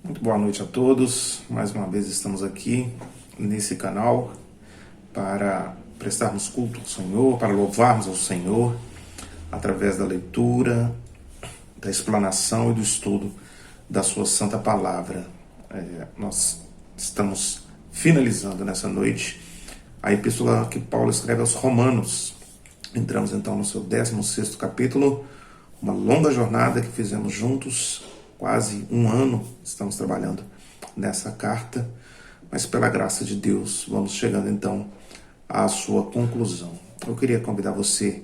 Muito boa noite a todos. Mais uma vez estamos aqui nesse canal para prestarmos culto ao Senhor, para louvarmos ao Senhor através da leitura, da explanação e do estudo da sua santa palavra. Nós estamos finalizando nessa noite a epístola que Paulo escreve aos Romanos. Entramos então no seu 16º capítulo, uma longa jornada que fizemos juntos. Quase um ano estamos trabalhando nessa carta, mas pela graça de Deus vamos chegando então à sua conclusão. Eu queria convidar você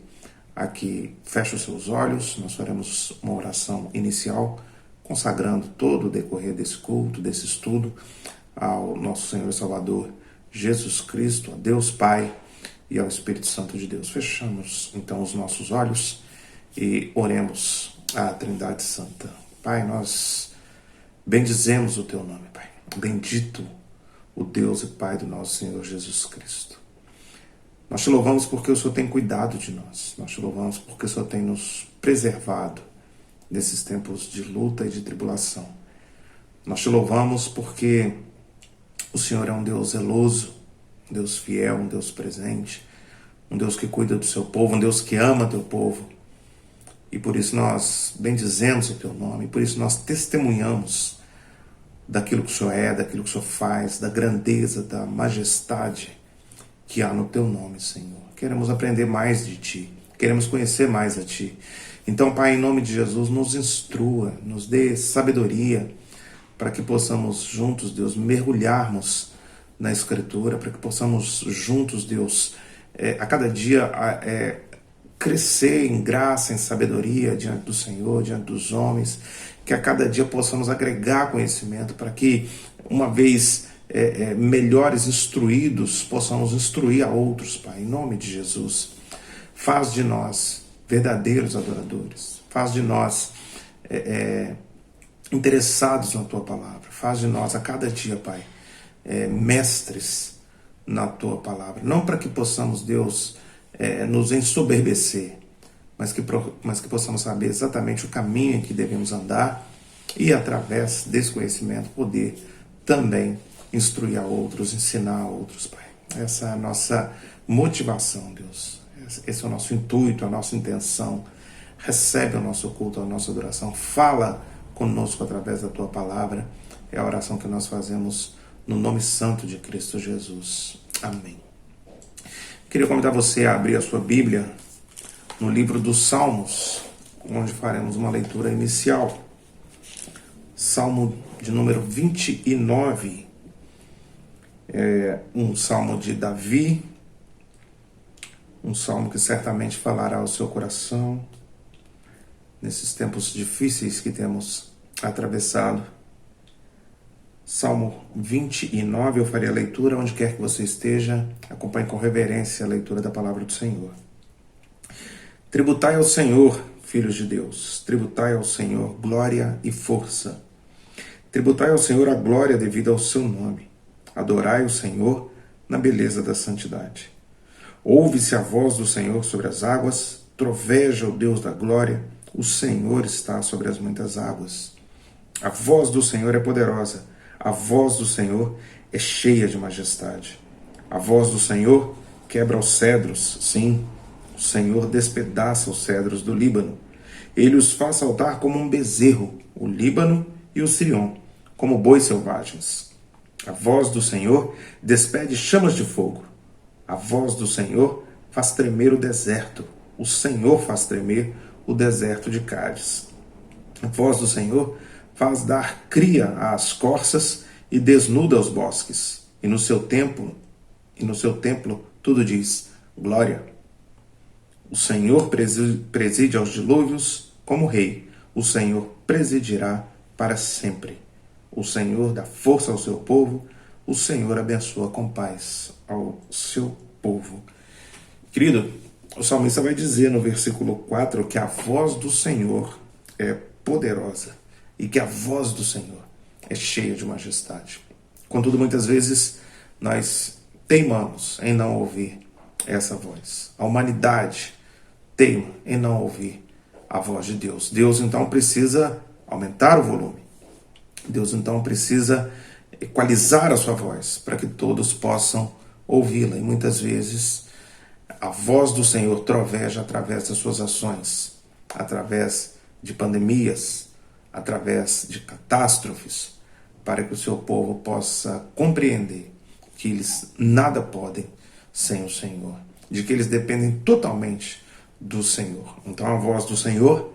a que feche os seus olhos. Nós faremos uma oração inicial, consagrando todo o decorrer desse culto, desse estudo, ao nosso Senhor e Salvador Jesus Cristo, a Deus Pai e ao Espírito Santo de Deus. Fechamos então os nossos olhos e oremos à Trindade Santa. Pai, nós bendizemos o Teu nome, Pai. Bendito o Deus e Pai do nosso Senhor Jesus Cristo. Nós Te louvamos porque o Senhor tem cuidado de nós. Nós Te louvamos porque o Senhor tem nos preservado nesses tempos de luta e de tribulação. Nós Te louvamos porque o Senhor é um Deus zeloso, um Deus fiel, um Deus presente, um Deus que cuida do Seu povo, um Deus que ama Teu povo. E por isso nós bendizemos o Teu nome, por isso nós testemunhamos daquilo que o Senhor é, daquilo que o Senhor faz, da grandeza, da majestade que há no Teu nome, Senhor. Queremos aprender mais de Ti, queremos conhecer mais a Ti. Então, Pai, em nome de Jesus, nos instrua, nos dê sabedoria para que possamos juntos, Deus, mergulharmos na Escritura, para que possamos juntos, Deus, a cada dia crescer em graça, em sabedoria diante do Senhor, diante dos homens, que a cada dia possamos agregar conhecimento para que, uma vez melhores instruídos, possamos instruir a outros, Pai, em nome de Jesus. Faz de nós verdadeiros adoradores, faz de nós interessados na Tua palavra, faz de nós a cada dia, Pai, mestres na Tua palavra, não para que possamos, Deus, nos ensoberbecer, mas que possamos saber exatamente o caminho em que devemos andar e, através desse conhecimento, poder também instruir a outros, ensinar a outros, Pai. Essa é a nossa motivação, Deus. Esse é o nosso intuito, a nossa intenção. Recebe o nosso culto, a nossa adoração. Fala conosco através da Tua palavra. É a oração que nós fazemos no nome santo de Cristo Jesus. Amém. Queria convidar você a abrir a sua Bíblia no livro dos Salmos, onde faremos uma leitura inicial. Salmo de número 29, um salmo de Davi, um salmo que certamente falará ao seu coração nesses tempos difíceis que temos atravessado. Salmo 29, eu farei a leitura onde quer que você esteja. Acompanhe com reverência a leitura da palavra do Senhor. Tributai ao Senhor, filhos de Deus, tributai ao Senhor glória e força. Tributai ao Senhor a glória devida ao seu nome. Adorai o Senhor na beleza da santidade. Ouve-se a voz do Senhor sobre as águas, troveja o Deus da glória, o Senhor está sobre as muitas águas. A voz do Senhor é poderosa, a voz do Senhor é cheia de majestade. A voz do Senhor quebra os cedros, sim, o Senhor despedaça os cedros do Líbano. Ele os faz saltar como um bezerro, o Líbano e o Sirion, como bois selvagens. A voz do Senhor despede chamas de fogo. A voz do Senhor faz tremer o deserto. O Senhor faz tremer o deserto de Cádiz. A voz do Senhor faz dar cria às corças e desnuda os bosques. E no seu templo tudo diz glória. O Senhor preside aos dilúvios como rei. O Senhor presidirá para sempre. O Senhor dá força ao seu povo. O Senhor abençoa com paz ao seu povo. Querido, o salmista vai dizer no versículo 4 que a voz do Senhor é poderosa e que a voz do Senhor é cheia de majestade. Contudo, muitas vezes nós teimamos em não ouvir essa voz. A humanidade teima em não ouvir a voz de Deus. Deus, então, precisa aumentar o volume. Deus então precisa equalizar a sua voz para que todos possam ouvi-la. E muitas vezes a voz do Senhor troveja através das suas ações, através de pandemias, através de catástrofes, para que o seu povo possa compreender que eles nada podem sem o Senhor, de que eles dependem totalmente do Senhor. Então a voz do Senhor,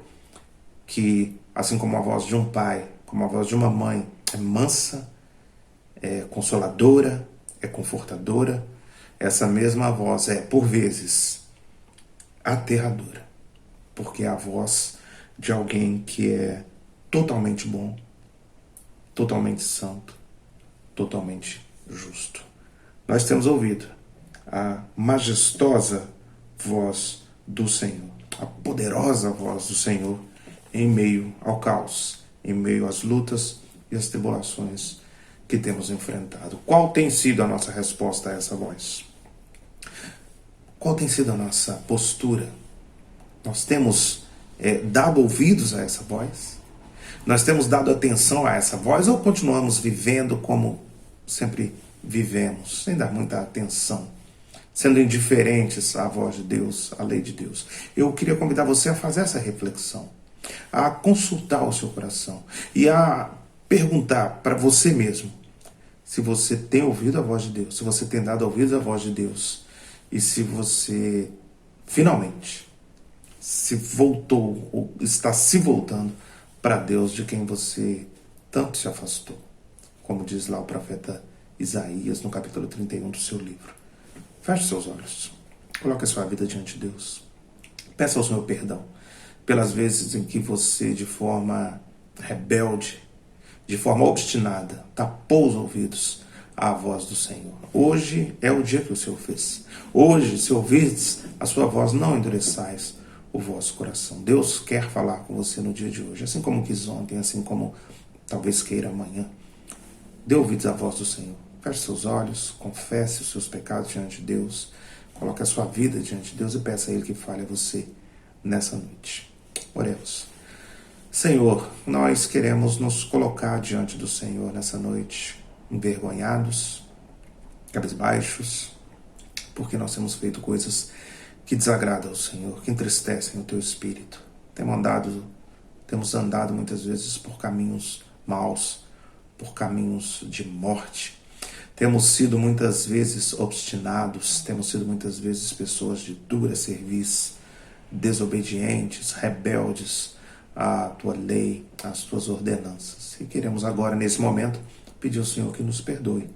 que assim como a voz de um pai, como a voz de uma mãe, é mansa, é consoladora, é confortadora, essa mesma voz é, por vezes, aterradora, porque é a voz de alguém que é totalmente bom, totalmente santo, totalmente justo. Nós temos ouvido a majestosa voz do Senhor, a poderosa voz do Senhor em meio ao caos, em meio às lutas e às tribulações que temos enfrentado. Qual tem sido a nossa resposta a essa voz? Qual tem sido a nossa postura? Nós temos dado ouvidos a essa voz? Nós temos dado atenção a essa voz ou continuamos vivendo como sempre vivemos, sem dar muita atenção, sendo indiferentes à voz de Deus, à lei de Deus? Eu queria convidar você a fazer essa reflexão, a consultar o seu coração e a perguntar para você mesmo se você tem ouvido a voz de Deus, se você tem dado ouvidos à voz de Deus e se você finalmente se voltou ou está se voltando para Deus de quem você tanto se afastou, como diz lá o profeta Isaías no capítulo 31 do seu livro. Feche seus olhos, coloque a sua vida diante de Deus, peça ao Senhor perdão pelas vezes em que você, de forma rebelde, de forma obstinada, tapou os ouvidos à voz do Senhor. Hoje é o dia que o Senhor fez. Hoje, se ouvirdes a sua voz, não endureçais o vosso coração. Deus quer falar com você no dia de hoje, assim como quis ontem, assim como talvez queira amanhã. Dê ouvidos à voz do Senhor. Feche seus olhos, confesse os seus pecados diante de Deus, coloque a sua vida diante de Deus e peça a Ele que fale a você nessa noite. Oremos. Senhor, nós queremos nos colocar diante do Senhor nessa noite, envergonhados, cabisbaixos, porque nós temos feito coisas que desagradam ao Senhor, que entristecem o Teu Espírito. Temos andado muitas vezes por caminhos maus, por caminhos de morte. Temos sido muitas vezes obstinados, temos sido muitas vezes pessoas de dura cerviz, desobedientes, rebeldes à Tua lei, às Tuas ordenanças. E queremos agora, nesse momento, pedir ao Senhor que nos perdoe,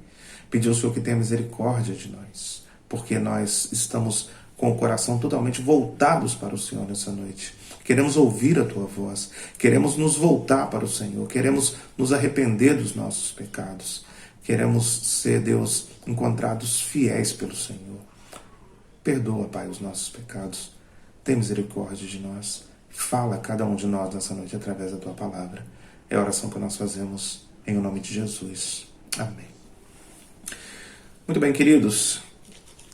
pedir ao Senhor que tenha misericórdia de nós, porque nós estamos com o coração totalmente voltados para o Senhor nessa noite. Queremos ouvir a Tua voz, queremos nos voltar para o Senhor, queremos nos arrepender dos nossos pecados, queremos ser, Deus, encontrados fiéis pelo Senhor. Perdoa, Pai, os nossos pecados, tem misericórdia de nós, fala a cada um de nós nessa noite através da Tua palavra. É a oração que nós fazemos em nome de Jesus. Amém. Muito bem, queridos.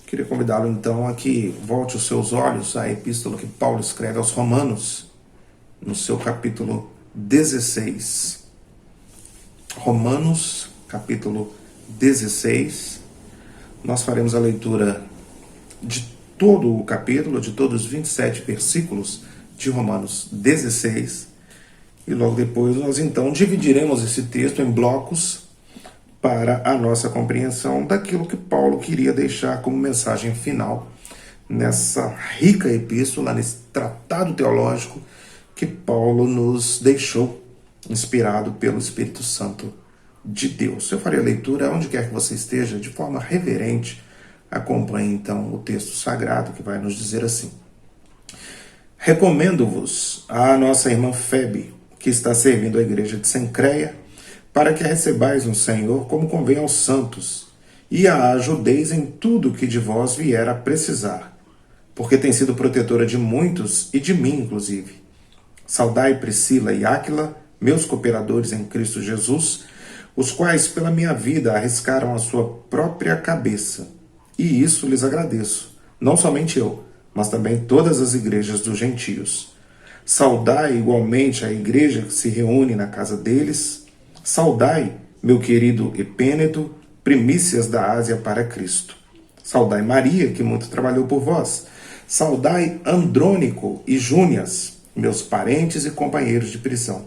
Queria convidá-lo então a que volte os seus olhos à epístola que Paulo escreve aos Romanos, no seu capítulo 16. Romanos, capítulo 16. Nós faremos a leitura de todo o capítulo, de todos os 27 versículos de Romanos 16. E logo depois nós então dividiremos esse texto em blocos para a nossa compreensão daquilo que Paulo queria deixar como mensagem final nessa rica epístola, nesse tratado teológico que Paulo nos deixou, inspirado pelo Espírito Santo de Deus. Eu farei a leitura onde quer que você esteja, de forma reverente. Acompanhe então o texto sagrado que vai nos dizer assim: recomendo-vos à nossa irmã Febe, que está servindo a igreja de Cencreia, para que a recebais no Senhor como convém aos santos, e a ajudeis em tudo que de vós vier a precisar, porque tem sido protetora de muitos e de mim, inclusive. Saudai Priscila e Áquila, meus cooperadores em Cristo Jesus, os quais pela minha vida arriscaram a sua própria cabeça, e isso lhes agradeço, não somente eu, mas também todas as igrejas dos gentios. Saudai igualmente a igreja que se reúne na casa deles. Saudai, meu querido Epêneto, primícias da Ásia para Cristo. Saudai Maria, que muito trabalhou por vós. Saudai Andrônico e Júnias, meus parentes e companheiros de prisão,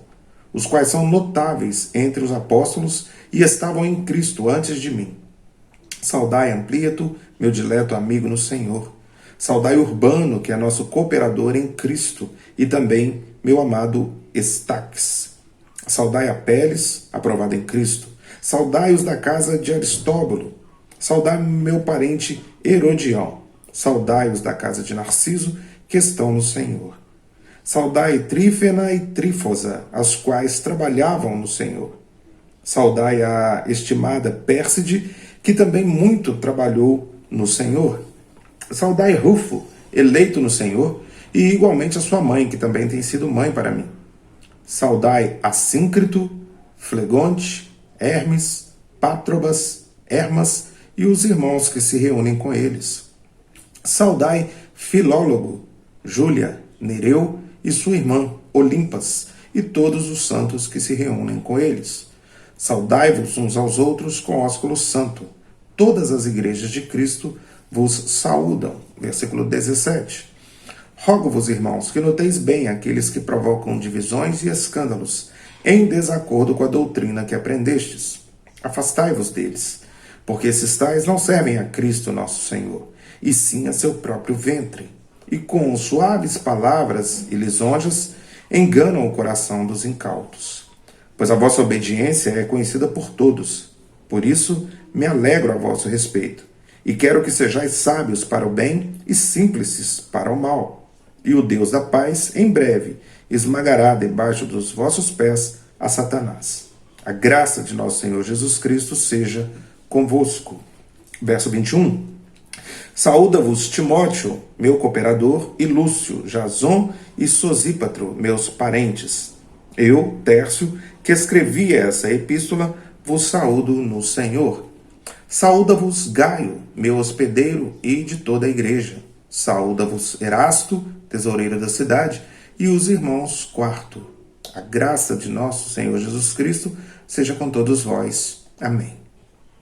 os quais são notáveis entre os apóstolos e estavam em Cristo antes de mim. Saudai Amplíato, meu dileto amigo no Senhor. Saudai Urbano, que é nosso cooperador em Cristo, e também meu amado Estaques. Saudai Apeles, aprovado em Cristo. Saudai os da casa de Aristóbulo. Saudai meu parente Herodião. Saudai os da casa de Narciso, que estão no Senhor. Saudai Trífena e Trífosa, as quais trabalhavam no Senhor. Saudai a estimada Pérside, que também muito trabalhou no Senhor. Saudai Rufo, eleito no Senhor, e igualmente a sua mãe, que também tem sido mãe para mim. Saudai Assíncrito, Flegonte, Hermes, Pátrobas, Hermas e os irmãos que se reúnem com eles. Saudai Filólogo, Júlia, Nereu e sua irmã, Olimpas, e todos os santos que se reúnem com eles. Saudai-vos uns aos outros com ósculo santo. Todas as igrejas de Cristo vos saúdam. Versículo 17. Rogo-vos, irmãos, que noteis bem aqueles que provocam divisões e escândalos, em desacordo com a doutrina que aprendestes. Afastai-vos deles, porque esses tais não servem a Cristo nosso Senhor, e sim a seu próprio ventre, e com suaves palavras e lisonjas enganam o coração dos incautos. Pois a vossa obediência é conhecida por todos. Por isso me alegro a vosso respeito, e quero que sejais sábios para o bem e simples para o mal. E o Deus da paz, em breve, esmagará debaixo dos vossos pés a Satanás. A graça de nosso Senhor Jesus Cristo seja convosco. Verso 21. Saúda-vos Timóteo, meu cooperador, e Lúcio, Jason e Sosípatro, meus parentes. Eu, Tércio, que escrevi essa epístola, vos saúdo no Senhor. Saúda-vos Gaio, meu hospedeiro, e de toda a igreja. Saúda-vos Erasto, tesoureiro da cidade, e os irmãos Quarto. A graça de nosso Senhor Jesus Cristo seja com todos vós. Amém.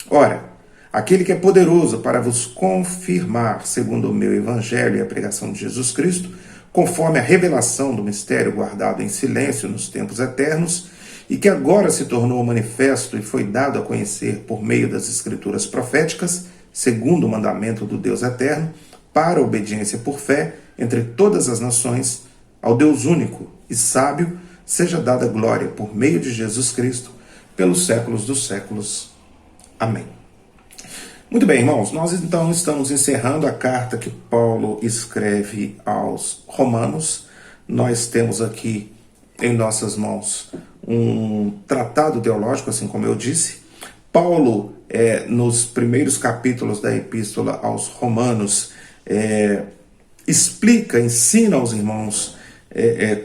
Ora, aquele que é poderoso para vos confirmar, segundo o meu evangelho e a pregação de Jesus Cristo, conforme a revelação do mistério guardado em silêncio nos tempos eternos, e que agora se tornou manifesto e foi dado a conhecer por meio das escrituras proféticas, segundo o mandamento do Deus eterno, para a obediência por fé entre todas as nações, ao Deus único e sábio, seja dada glória por meio de Jesus Cristo, pelos séculos dos séculos. Amém. Muito bem, irmãos, nós então estamos encerrando a carta que Paulo escreve aos Romanos. Nós temos aqui em nossas mãos um tratado teológico, assim como eu disse. Paulo, nos primeiros capítulos da epístola aos Romanos, explica, ensina aos irmãos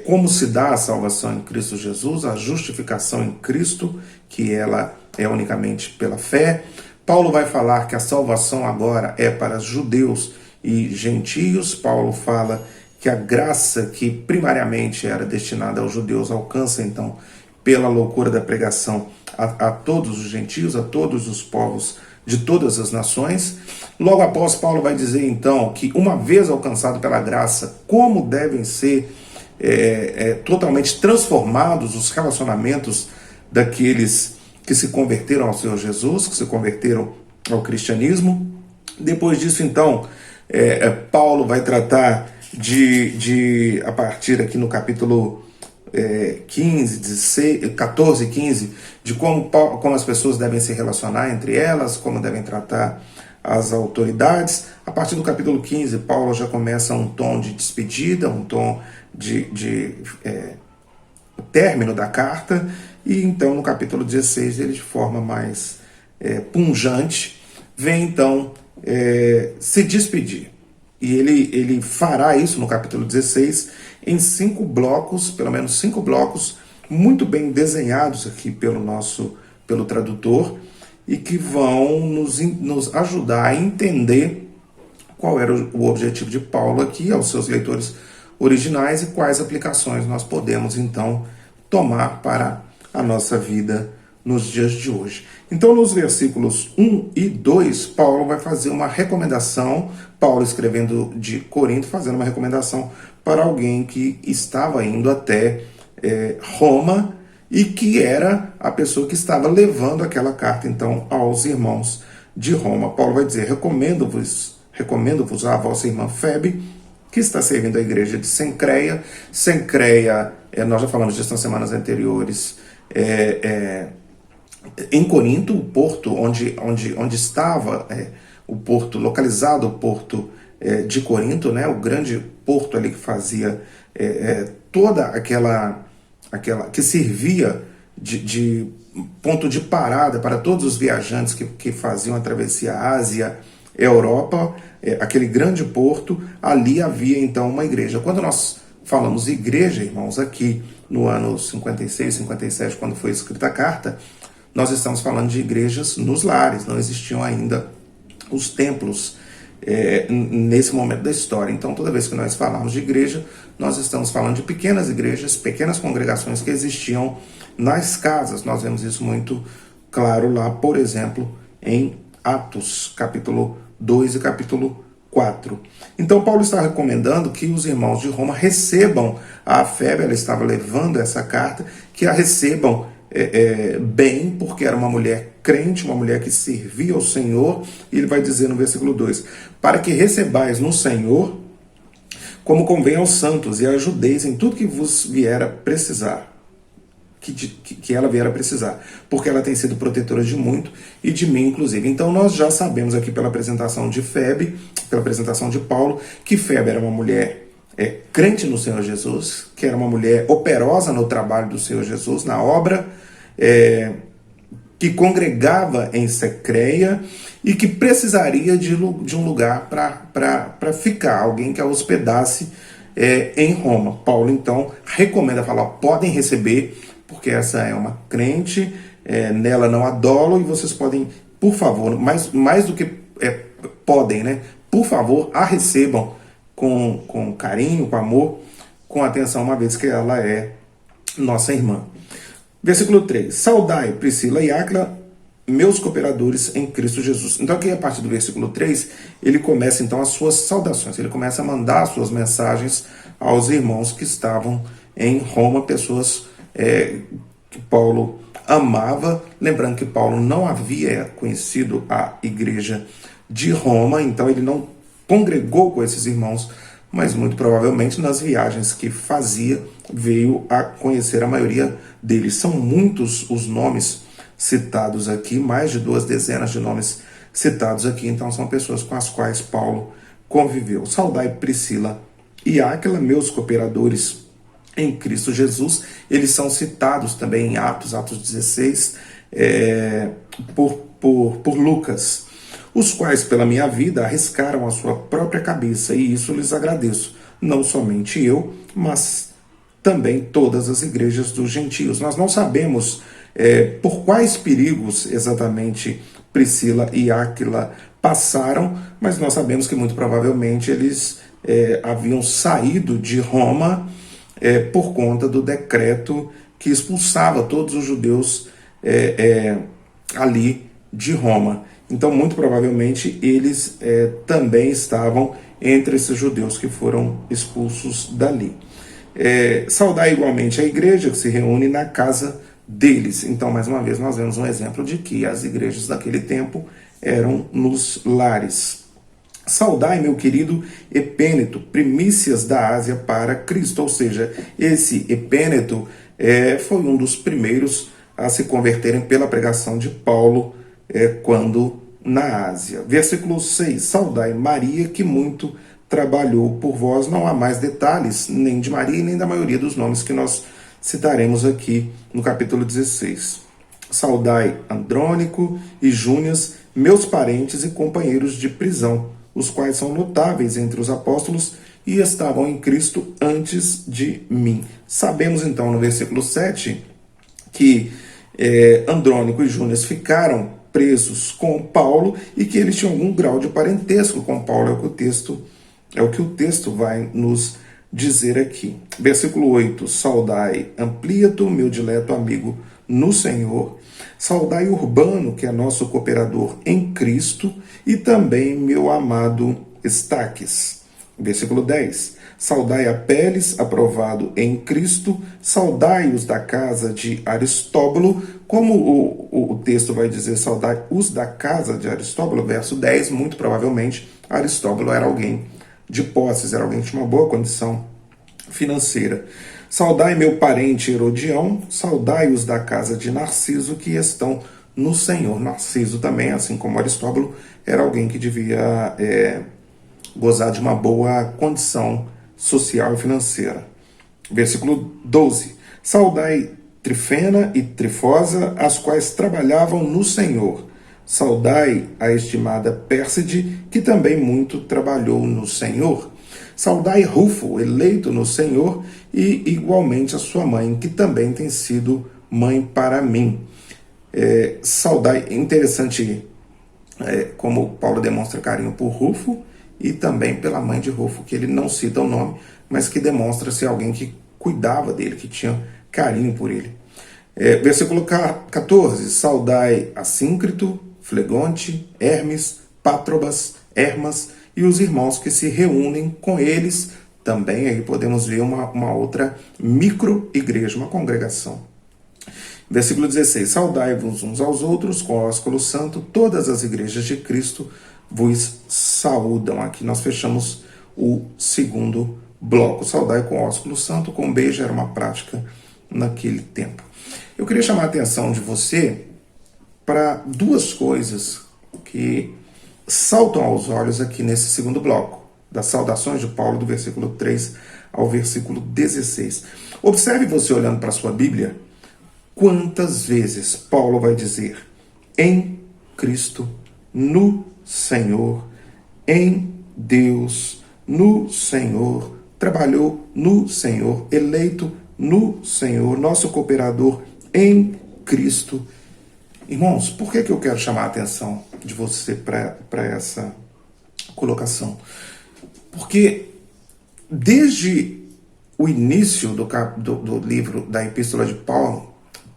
como se dá a salvação em Cristo Jesus, a justificação em Cristo, que ela é unicamente pela fé. Paulo vai falar que a salvação agora é para judeus e gentios. Paulo fala que a graça que primariamente era destinada aos judeus alcança, então, pela loucura da pregação, a todos os gentios, a todos os povos de todas as nações. Logo após, Paulo vai dizer, então, que uma vez alcançado pela graça, como devem ser totalmente transformados os relacionamentos daqueles que se converteram ao Senhor Jesus, que se converteram ao cristianismo. Depois disso, então, Paulo vai tratar a partir aqui no capítulo 14 e 15, de como as pessoas devem se relacionar entre elas, como devem tratar as autoridades. A partir do capítulo 15, Paulo já começa um tom de despedida, um tom de término da carta, e então no capítulo 16 ele, de forma mais punjante, vem então se despedir. E ele fará isso no capítulo 16 em 5 blocos, pelo menos 5 blocos, muito bem desenhados aqui pelo tradutor, e que vão nos ajudar a entender qual era o objetivo de Paulo aqui aos seus leitores originais e quais aplicações nós podemos então tomar para a nossa vida nos dias de hoje. Então, nos versículos 1 e 2, Paulo vai fazer uma recomendação, Paulo escrevendo de Corinto, fazendo uma recomendação para alguém que estava indo até Roma e que era a pessoa que estava levando aquela carta, então, aos irmãos de Roma. Paulo vai dizer: recomendo-vos à vossa irmã Febe, que está servindo a igreja de Cencreia. Cencreia, nós já falamos disso nas semanas anteriores, em Corinto, o porto onde estava o porto, localizado o porto de Corinto, né, o grande porto ali que fazia toda aquela que servia de ponto de parada para todos os viajantes que faziam a travessia Ásia, Europa, aquele grande porto. Ali havia então uma igreja. Quando nós falamos igreja, irmãos, aqui no ano 56, 57, quando foi escrita a carta, nós estamos falando de igrejas nos lares, não existiam ainda os templos nesse momento da história. Então, toda vez que nós falamos de igreja, nós estamos falando de pequenas igrejas, pequenas congregações que existiam nas casas. Nós vemos isso muito claro lá, por exemplo, em Atos, capítulo 2 e capítulo 4. Então, Paulo está recomendando que os irmãos de Roma recebam a Febe, ela estava levando essa carta, que a recebam bem, porque era uma mulher crente, uma mulher que servia ao Senhor. E ele vai dizer no versículo 2: para que recebais no Senhor como convém aos santos, e ajudeis em tudo que vos vier a precisar, que ela vier a precisar, porque ela tem sido protetora de muito e de mim, inclusive. Então, nós já sabemos aqui pela apresentação de Febe, pela apresentação de Paulo, que Febe era uma mulher crente no Senhor Jesus, que era uma mulher operosa no trabalho do Senhor Jesus, na obra, que congregava em Cencreia e que precisaria de um lugar para ficar, alguém que a hospedasse em Roma. Paulo, então, recomenda, fala: podem receber, porque essa é uma crente, nela não há dolo, e vocês podem, por favor, mais do que podem, né? Por favor, a recebam com carinho, com amor, com atenção, uma vez que ela é nossa irmã. Versículo 3: saudai Priscila e Áquila, meus cooperadores em Cristo Jesus. Então, aqui a partir do versículo 3, ele começa então as suas saudações, ele começa a mandar as suas mensagens aos irmãos que estavam em Roma, pessoas que Paulo amava. Lembrando que Paulo não havia conhecido a igreja de Roma, então ele não congregou com esses irmãos, mas muito provavelmente nas viagens que fazia veio a conhecer a maioria deles. São muitos os nomes citados aqui, mais de 2 dezenas de nomes citados aqui, então são pessoas com as quais Paulo conviveu. Saudai Priscila e Áquila, meus cooperadores em Cristo Jesus. Eles são citados também em Atos 16, por Lucas, os quais pela minha vida arriscaram a sua própria cabeça, e isso lhes agradeço, não somente eu, mas também todas as igrejas dos gentios. Nós não sabemos por quais perigos exatamente Priscila e Áquila passaram, mas nós sabemos que muito provavelmente eles haviam saído de Roma por conta do decreto que expulsava todos os judeus ali de Roma. Então, muito provavelmente, eles também estavam entre esses judeus que foram expulsos dali. Saudar igualmente a igreja que se reúne na casa deles. Então, mais uma vez, nós vemos um exemplo de que as igrejas daquele tempo eram nos lares. Saudai, meu querido Epêneto, primícias da Ásia para Cristo. Ou seja, esse Epêneto foi um dos primeiros a se converterem pela pregação de Paulo quando na Ásia. Versículo 6: saudai Maria, que muito trabalhou por vós. Não há mais detalhes, nem de Maria, nem da maioria dos nomes que nós citaremos aqui no capítulo 16. Saudai Andrônico e Júnias, meus parentes e companheiros de prisão, os quais são notáveis entre os apóstolos e estavam em Cristo antes de mim. Sabemos então no versículo 7 que Andrônico e Júnias ficaram presos com Paulo e que eles tinham algum grau de parentesco com Paulo, é o que o texto vai nos dizer aqui. Versículo 8: saudai Ampliato, meu dileto amigo no Senhor. Saudai Urbano, que é nosso cooperador em Cristo, e também meu amado Estaques. Versículo 10. Saudai Apeles, aprovado em Cristo, saudai os da casa de Aristóbulo, como o texto vai dizer, saudai os da casa de Aristóbulo, verso 10, muito provavelmente Aristóbulo era alguém de posses, era alguém que tinha uma boa condição financeira. Saudai meu parente Herodião, saudai os da casa de Narciso, que estão no Senhor. Narciso também, assim como Aristóbulo, era alguém que devia gozar de uma boa condição social e financeira. Versículo 12. Saudai Trifena e Trifosa, as quais trabalhavam no Senhor. Saudai a estimada Pérside, que também muito trabalhou no Senhor. Saudai Rufo, eleito no Senhor, e igualmente a sua mãe, que também tem sido mãe para mim. Saudai, interessante como Paulo demonstra carinho por Rufo, e também pela mãe de Rufo, que ele não cita o nome, mas que demonstra ser alguém que cuidava dele, que tinha carinho por ele. Versículo 14. Saudai Assíncrito, Flegonte, Hermes, Pátrobas, Hermas e os irmãos que se reúnem com eles. Também aí podemos ver uma outra micro-igreja, uma congregação. Versículo 16. Saudai-vos uns aos outros com ósculo santo, todas as igrejas de Cristo vos saúdam. Aqui nós fechamos o segundo bloco. Saudai com ósculo santo, com beijo era uma prática naquele tempo. Eu queria chamar a atenção de você para duas coisas que saltam aos olhos aqui nesse segundo bloco, das saudações de Paulo, do versículo 3 ao versículo 16. Observe você olhando para a sua Bíblia, quantas vezes Paulo vai dizer em Cristo, no Senhor, em Deus, no Senhor, trabalhou no Senhor, eleito no Senhor, nosso cooperador em Cristo. Irmãos, por que eu quero chamar a atenção de você para essa colocação? Porque desde o início do livro da Epístola de Paulo,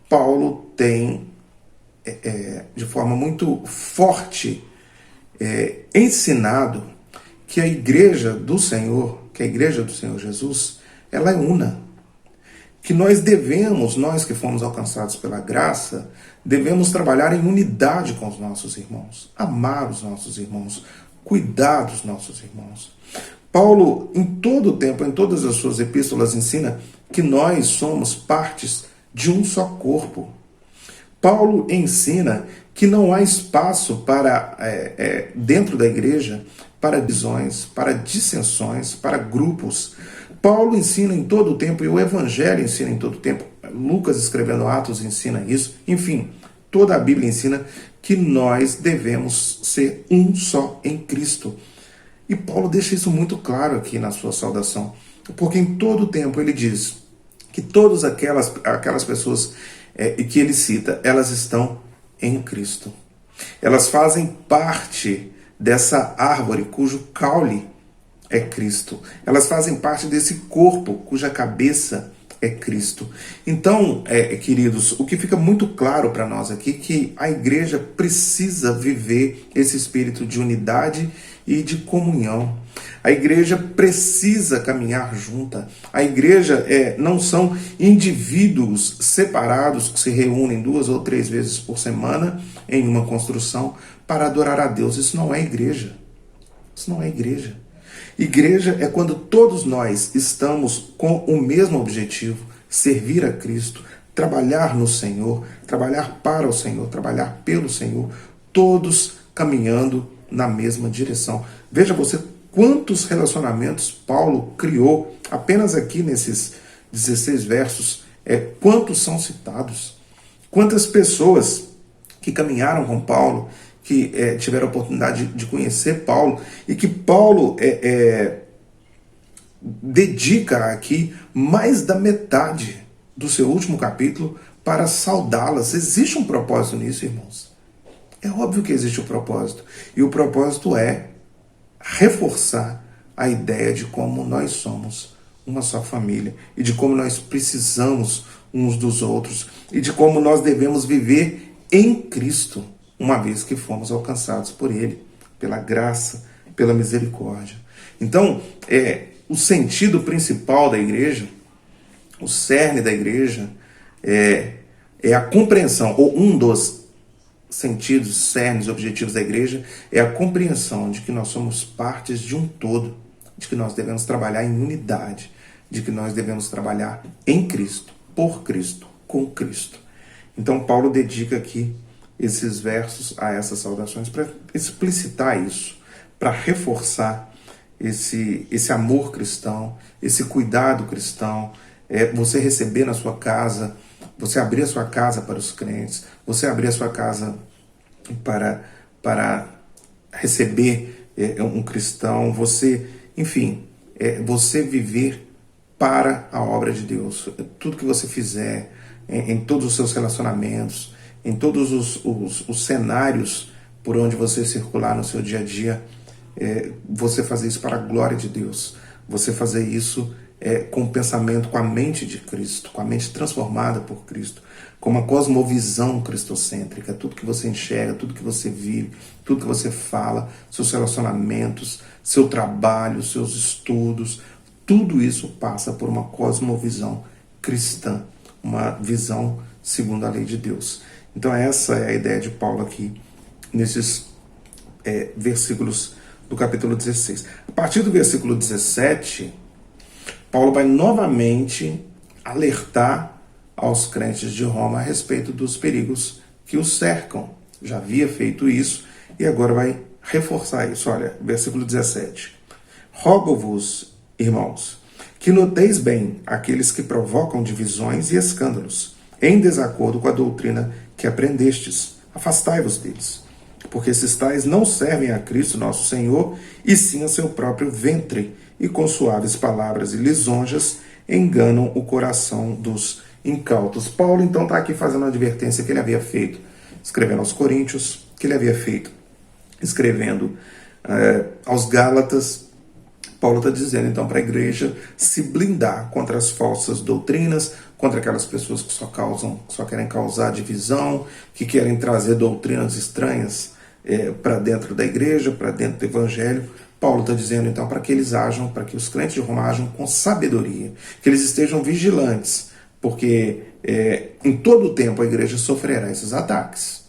Paulo tem, de forma muito forte, ensinado que a igreja do Senhor, que a igreja do Senhor Jesus, ela é una. Que nós devemos, nós que fomos alcançados pela graça, devemos trabalhar em unidade com os nossos irmãos, amar os nossos irmãos, cuidar dos nossos irmãos. Paulo, em todo o tempo, em todas as suas epístolas, ensina que nós somos partes de um só corpo. Paulo ensina que não há espaço para dentro da igreja para divisões, para dissensões, para grupos. Paulo ensina em todo o tempo, e o Evangelho ensina em todo o tempo, Lucas escrevendo Atos ensina isso, enfim, toda a Bíblia ensina que nós devemos ser um só em Cristo. E Paulo deixa isso muito claro aqui na sua saudação, porque em todo o tempo ele diz que todas aquelas pessoas que ele cita, elas estão em Cristo. Elas fazem parte dessa árvore cujo caule é Cristo. Elas fazem parte desse corpo cuja cabeça é Cristo. Então, queridos, o que fica muito claro para nós aqui é que a igreja precisa viver esse espírito de unidade e de comunhão. A igreja precisa caminhar junta. A igreja não são indivíduos separados que se reúnem 2 ou 3 vezes por semana em uma construção para adorar a Deus. Isso não é igreja. Isso não é igreja. Igreja é quando todos nós estamos com o mesmo objetivo, servir a Cristo, trabalhar no Senhor, trabalhar para o Senhor, trabalhar pelo Senhor, todos caminhando na mesma direção. Veja você quantos relacionamentos Paulo criou apenas aqui nesses 16 versos, quantos são citados, quantas pessoas que caminharam com Paulo, que tiveram a oportunidade de conhecer Paulo, e que Paulo dedica aqui mais da metade do seu último capítulo para saudá-las. Existe um propósito nisso, irmãos. É óbvio que existe um propósito. E o propósito é reforçar a ideia de como nós somos uma só família e de como nós precisamos uns dos outros e de como nós devemos viver em Cristo, uma vez que fomos alcançados por Ele, pela graça, pela misericórdia. Então, o sentido principal da igreja, o cerne da igreja, é a compreensão, ou um dos sentidos, cernes, objetivos da igreja, é a compreensão de que nós somos partes de um todo, de que nós devemos trabalhar em unidade, de que nós devemos trabalhar em Cristo, por Cristo, com Cristo. Então Paulo dedica aqui esses versos a essas saudações para explicitar isso, para reforçar esse amor cristão, esse cuidado cristão, você receber na sua casa, você abrir a sua casa para os crentes, você abrir a sua casa para receber um cristão, você, enfim, você viver para a obra de Deus. Tudo que você fizer, em todos os seus relacionamentos, em todos os cenários por onde você circular no seu dia a dia, você fazer isso para a glória de Deus, você fazer isso com o pensamento, com a mente de Cristo, com a mente transformada por Cristo, com uma cosmovisão cristocêntrica. Tudo que você enxerga, tudo que você vive, tudo que você fala, seus relacionamentos, seu trabalho, seus estudos, tudo isso passa por uma cosmovisão cristã, uma visão segundo a lei de Deus. Então essa é a ideia de Paulo aqui, nesses versículos do capítulo 16. A partir do versículo 17, Paulo vai novamente alertar aos crentes de Roma a respeito dos perigos que os cercam. Já havia feito isso e agora vai reforçar isso. Olha, versículo 17. Rogo-vos, irmãos, que noteis bem aqueles que provocam divisões e escândalos, em desacordo com a doutrina que aprendestes. Afastai-vos deles, porque esses tais não servem a Cristo nosso Senhor, e sim a seu próprio ventre, e com suaves palavras e lisonjas enganam o coração dos incautos. Paulo então está aqui fazendo uma advertência que ele havia feito, escrevendo aos Coríntios, que ele havia feito escrevendo aos Gálatas. Paulo está dizendo então para a igreja se blindar contra as falsas doutrinas, contra aquelas pessoas que só querem causar divisão, que querem trazer doutrinas estranhas para dentro da igreja, para dentro do evangelho. Paulo está dizendo então para que eles ajam, para que os crentes de Roma ajam com sabedoria, que eles estejam vigilantes, porque em todo o tempo a igreja sofrerá esses ataques.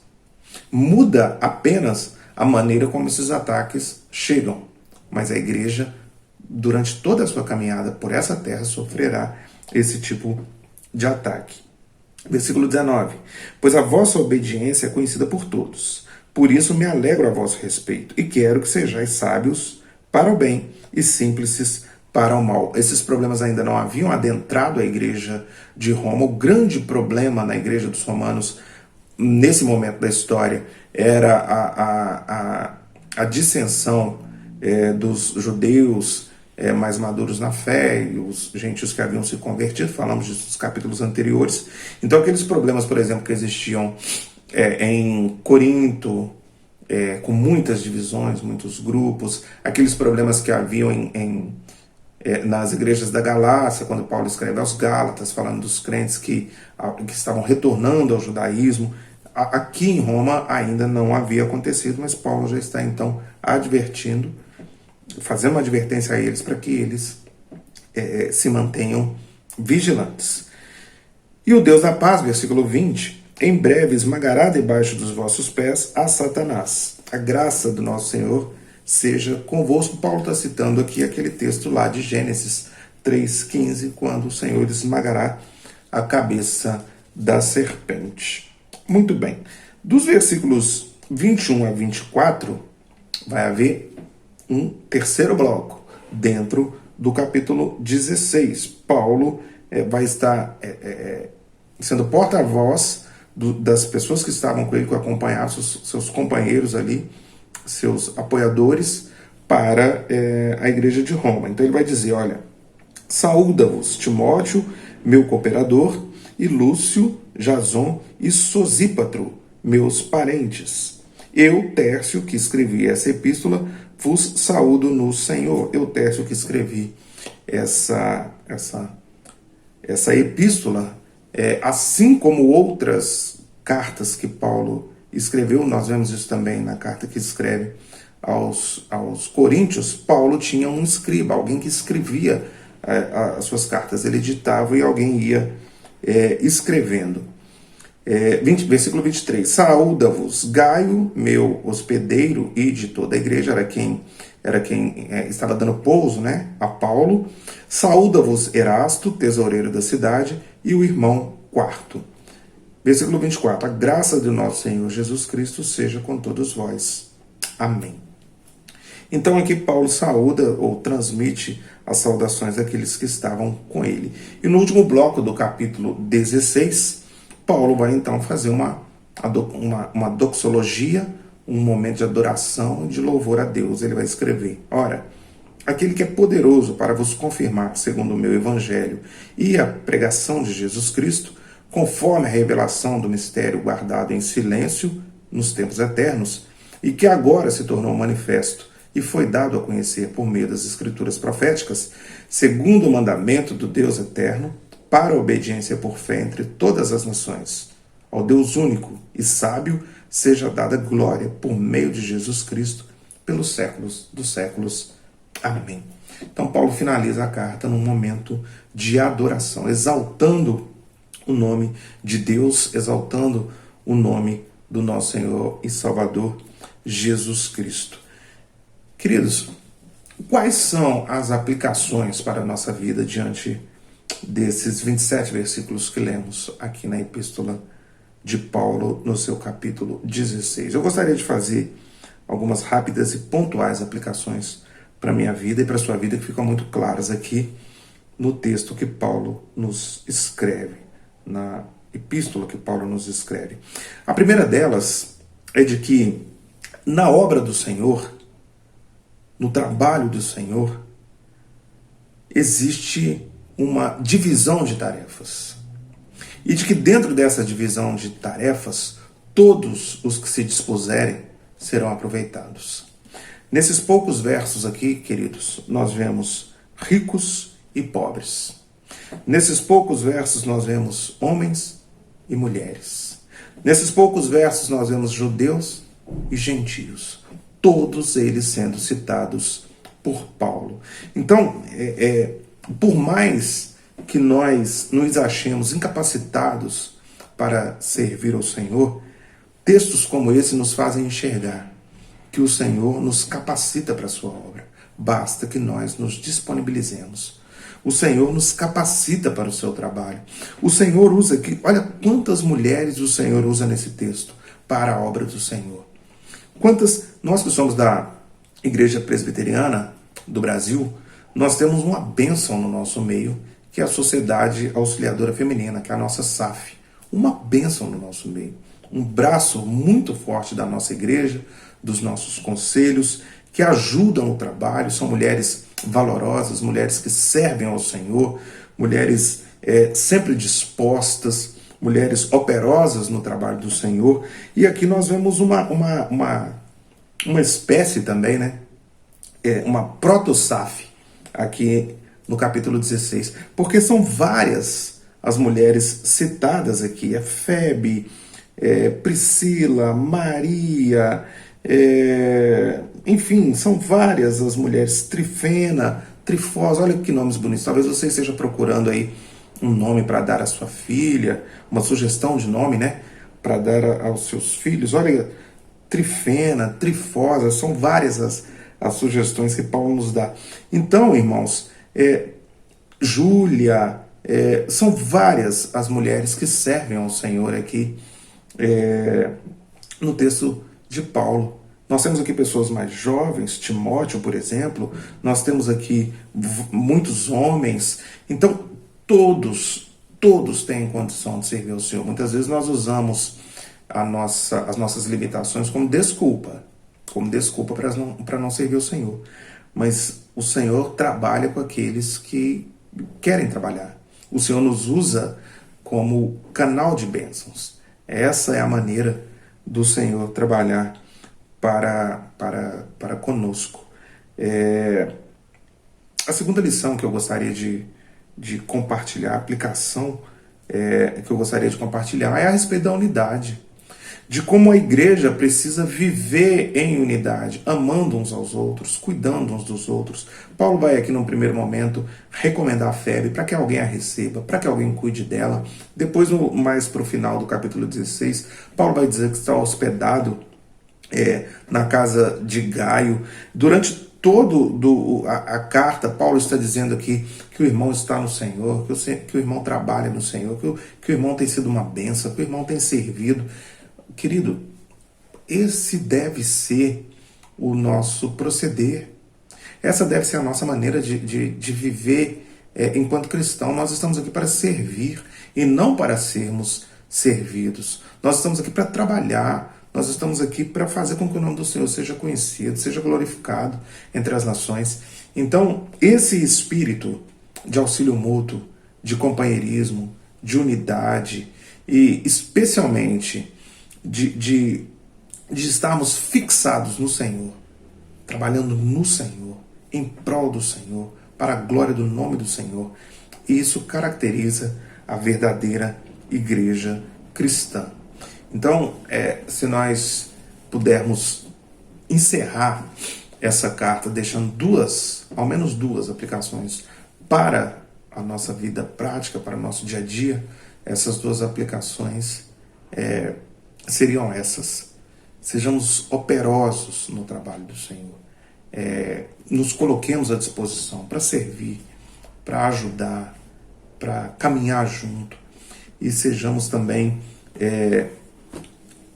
Muda apenas a maneira como esses ataques chegam, mas a igreja, durante toda a sua caminhada por essa terra, sofrerá esse tipo de ataque. Versículo 19. Pois a vossa obediência é conhecida por todos. Por isso me alegro a vosso respeito, e quero que sejais sábios para o bem e simples para o mal. Esses problemas ainda não haviam adentrado a igreja de Roma. O grande problema na igreja dos romanos, nesse momento da história, era a dissensão dos judeus mais maduros na fé e os gentios que haviam se convertido. Falamos disso nos capítulos anteriores. Então aqueles problemas, por exemplo, que existiam em Corinto, com muitas divisões, muitos grupos, aqueles problemas que haviam nas igrejas da Galácia, quando Paulo escreve aos Gálatas, falando dos crentes que estavam retornando ao judaísmo, aqui em Roma ainda não havia acontecido, mas Paulo já está então advertindo, fazendo uma advertência a eles para que eles se mantenham vigilantes. E o Deus da paz, versículo 20, em breve esmagará debaixo dos vossos pés a Satanás. A graça do nosso Senhor seja convosco. Paulo está citando aqui aquele texto lá de Gênesis 3,15, quando o Senhor esmagará a cabeça da serpente. Muito bem. Dos versículos 21 a 24, vai haver um terceiro bloco dentro do capítulo 16. Paulo vai estar sendo porta-voz das pessoas que estavam com ele, que acompanhavam seus companheiros ali, seus apoiadores, para a igreja de Roma. Então ele vai dizer, olha, saúda-vos Timóteo, meu cooperador, e Lúcio, Jason e Sosípatro, meus parentes. Eu, Tércio, que escrevi essa epístola, vos saúdo no Senhor. Eu, Tércio, que escrevi essa epístola, Assim como outras cartas que Paulo escreveu, nós vemos isso também na carta que escreve aos Coríntios. Paulo tinha um escriba, alguém que escrevia as suas cartas. Ele ditava e alguém ia escrevendo. Versículo 23. Saúda-vos Gaio, meu hospedeiro, e de toda a igreja, era quem estava dando pouso, né, a Paulo. Saúda-vos Erasto, tesoureiro da cidade, e o irmão Quarto. Versículo 24. A graça do nosso Senhor Jesus Cristo seja com todos vós. Amém. Então aqui Paulo saúda ou transmite as saudações daqueles que estavam com ele. E no último bloco do capítulo 16, Paulo vai então fazer uma doxologia, um momento de adoração e de louvor a Deus. Ele vai escrever: ora, aquele que é poderoso para vos confirmar, segundo o meu evangelho e a pregação de Jesus Cristo, conforme a revelação do mistério guardado em silêncio nos tempos eternos, e que agora se tornou manifesto e foi dado a conhecer por meio das escrituras proféticas, segundo o mandamento do Deus eterno, para a obediência por fé entre todas as nações. Ao Deus único e sábio seja dada glória por meio de Jesus Cristo pelos séculos dos séculos. Amém. Então Paulo finaliza a carta num momento de adoração, exaltando o nome de Deus, exaltando o nome do nosso Senhor e Salvador Jesus Cristo. Queridos, quais são as aplicações para a nossa vida diante desses 27 versículos que lemos aqui na Epístola de Paulo, no seu capítulo 16? Eu gostaria de fazer algumas rápidas e pontuais aplicações para a minha vida e para a sua vida, que ficam muito claras aqui no texto que Paulo nos escreve, na epístola que Paulo nos escreve. A primeira delas é de que na obra do Senhor, no trabalho do Senhor, existe uma divisão de tarefas. E de que dentro dessa divisão de tarefas, todos os que se dispuserem serão aproveitados. Nesses poucos versos aqui, queridos, nós vemos ricos e pobres. Nesses poucos versos nós vemos homens e mulheres. Nesses poucos versos nós vemos judeus e gentios. Todos eles sendo citados por Paulo. Então, por mais que nós nos achemos incapacitados para servir ao Senhor, textos como esse nos fazem enxergar que o Senhor nos capacita para a sua obra. Basta que nós nos disponibilizemos. O Senhor nos capacita para o seu trabalho. O Senhor usa aqui, olha quantas mulheres o Senhor usa nesse texto para a obra do Senhor. Nós que somos da Igreja Presbiteriana do Brasil, nós temos uma bênção no nosso meio, que é a Sociedade Auxiliadora Feminina, que é a nossa SAF. Uma bênção no nosso meio. Um braço muito forte da nossa igreja, dos nossos conselhos, que ajudam o trabalho. São mulheres valorosas, mulheres que servem ao Senhor, mulheres sempre dispostas, mulheres operosas no trabalho do Senhor. E aqui nós vemos uma espécie também, né? Uma proto-SAF, aqui no capítulo 16. Porque são várias as mulheres citadas aqui. Febe, Priscila, Maria, enfim, são várias as mulheres. Trifena, Trifosa, olha que nomes bonitos. Talvez você esteja procurando aí um nome para dar à sua filha, uma sugestão de nome, né, para dar aos seus filhos. Olha, Trifena, Trifosa, são várias as sugestões que Paulo nos dá. Então, irmãos, Júlia, são várias as mulheres que servem ao Senhor aqui no texto de Paulo. Nós temos aqui pessoas mais jovens, Timóteo, por exemplo, nós temos aqui muitos homens. Então, todos têm condição de servir ao Senhor. Muitas vezes nós usamos as nossas limitações como desculpa para não servir ao Senhor. Mas o Senhor trabalha com aqueles que querem trabalhar. O Senhor nos usa como canal de bênçãos. Essa é a maneira do Senhor trabalhar para conosco. A segunda lição que eu gostaria de compartilhar, a aplicação que eu gostaria de compartilhar é a respeito da unidade, de como a igreja precisa viver em unidade, amando uns aos outros, cuidando uns dos outros. Paulo vai aqui, num primeiro momento, recomendar a febre para que alguém a receba, para que alguém cuide dela. Depois, mais para o final do capítulo 16, Paulo vai dizer que está hospedado na casa de Gaio. Durante toda a carta, Paulo está dizendo aqui que o irmão está no Senhor, que o irmão trabalha no Senhor, que o irmão tem sido uma bênção, que o irmão tem servido. Querido, esse deve ser o nosso proceder. Essa deve ser a nossa maneira de viver enquanto cristão. Nós estamos aqui para servir e não para sermos servidos. Nós estamos aqui para trabalhar. Nós estamos aqui para fazer com que o nome do Senhor seja conhecido, seja glorificado entre as nações. Então, esse espírito de auxílio mútuo, de companheirismo, de unidade e especialmente de estarmos fixados no Senhor, trabalhando no Senhor, em prol do Senhor, para a glória do nome do Senhor. E isso caracteriza a verdadeira igreja cristã. Então, se nós pudermos encerrar essa carta deixando ao menos duas aplicações para a nossa vida prática, para o nosso dia a dia, essas duas aplicações seriam essas. Sejamos operosos no trabalho do Senhor. Nos coloquemos à disposição para servir, para ajudar, para caminhar junto. E sejamos também,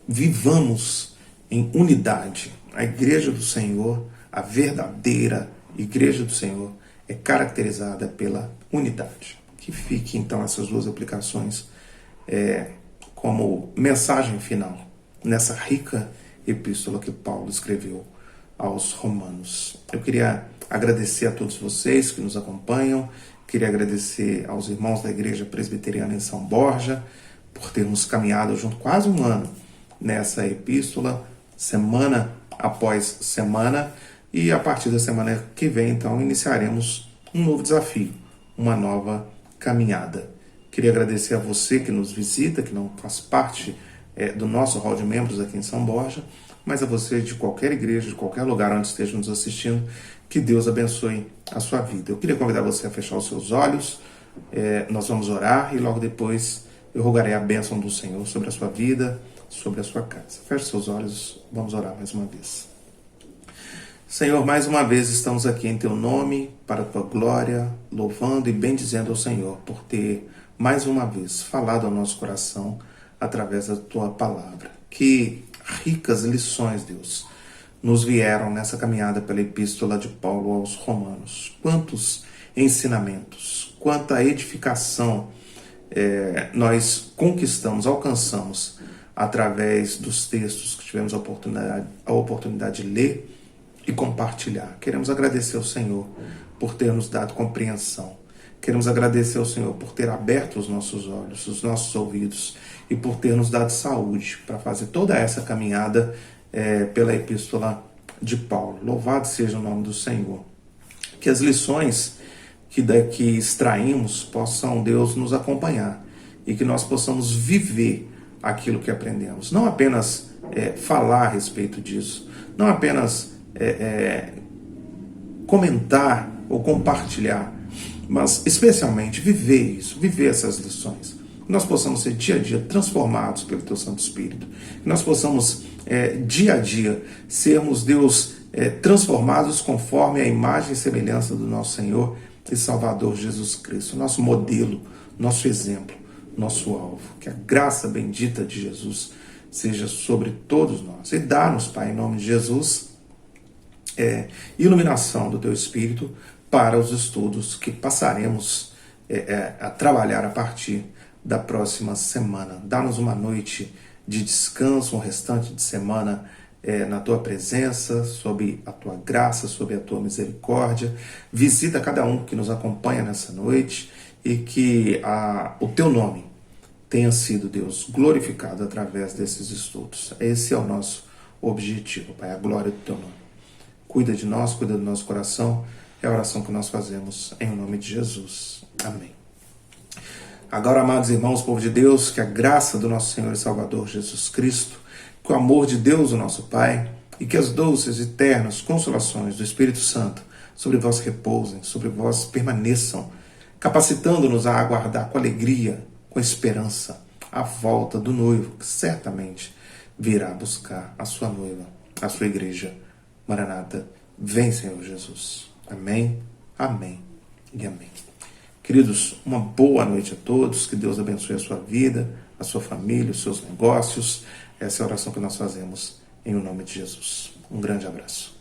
vivamos em unidade. A igreja do Senhor, a verdadeira igreja do Senhor, é caracterizada pela unidade. Que fique então essas duas aplicações como mensagem final nessa rica epístola que Paulo escreveu aos Romanos. Eu queria agradecer a todos vocês que nos acompanham, queria agradecer aos irmãos da Igreja Presbiteriana em São Borja por termos caminhado junto quase um ano nessa epístola, semana após semana, e a partir da semana que vem, então, iniciaremos um novo desafio, uma nova caminhada. Queria agradecer a você que nos visita, que não faz parte do nosso hall de membros aqui em São Borja, mas a você de qualquer igreja, de qualquer lugar onde esteja nos assistindo, que Deus abençoe a sua vida. Eu queria convidar você a fechar os seus olhos, nós vamos orar e logo depois eu rogarei a bênção do Senhor sobre a sua vida, sobre a sua casa. Feche seus olhos, vamos orar mais uma vez. Senhor, mais uma vez estamos aqui em Teu nome, para a Tua glória, louvando e bendizendo ao Senhor por ter mais uma vez falado ao nosso coração através da Tua palavra. Que ricas lições, Deus, nos vieram nessa caminhada pela epístola de Paulo aos Romanos. Quantos ensinamentos, quanta edificação nós conquistamos, alcançamos através dos textos que tivemos a oportunidade de ler e compartilhar. Queremos agradecer ao Senhor por ter nos dado compreensão. Queremos agradecer ao Senhor por ter aberto os nossos olhos, os nossos ouvidos e por ter nos dado saúde para fazer toda essa caminhada pela epístola de Paulo. Louvado seja o nome do Senhor. Que as lições que daqui extraímos possam, Deus, nos acompanhar e que nós possamos viver aquilo que aprendemos. Não apenas falar a respeito disso, não apenas comentar ou compartilhar, mas especialmente viver isso, viver essas lições. Que nós possamos ser dia a dia transformados pelo Teu Santo Espírito. Que nós possamos dia a dia sermos, Deus, transformados conforme a imagem e semelhança do nosso Senhor e Salvador Jesus Cristo, nosso modelo, nosso exemplo, nosso alvo. Que a graça bendita de Jesus seja sobre todos nós. E dá-nos, Pai, em nome de Jesus, iluminação do Teu Espírito para os estudos que passaremos a trabalhar a partir da próxima semana. Dá-nos uma noite de descanso, um restante de semana na Tua presença, sob a Tua graça, sob a Tua misericórdia. Visita cada um que nos acompanha nessa noite e que o Teu nome tenha sido, Deus, glorificado através desses estudos. Esse é o nosso objetivo, Pai, a glória do Teu nome. Cuida de nós, cuida do nosso coração. É a oração que nós fazemos em nome de Jesus. Amém. Agora, amados irmãos, povo de Deus, que a graça do nosso Senhor e Salvador Jesus Cristo, que o amor de Deus, o nosso Pai, e que as doces e eternas consolações do Espírito Santo sobre vós repousem, sobre vós permaneçam, capacitando-nos a aguardar com alegria, com esperança, a volta do noivo, que certamente virá buscar a sua noiva, a sua igreja. Maranata, vem, Senhor Jesus. Amém, amém e amém. Queridos, uma boa noite a todos, que Deus abençoe a sua vida, a sua família, os seus negócios. Essa é a oração que nós fazemos em nome de Jesus. Um grande abraço.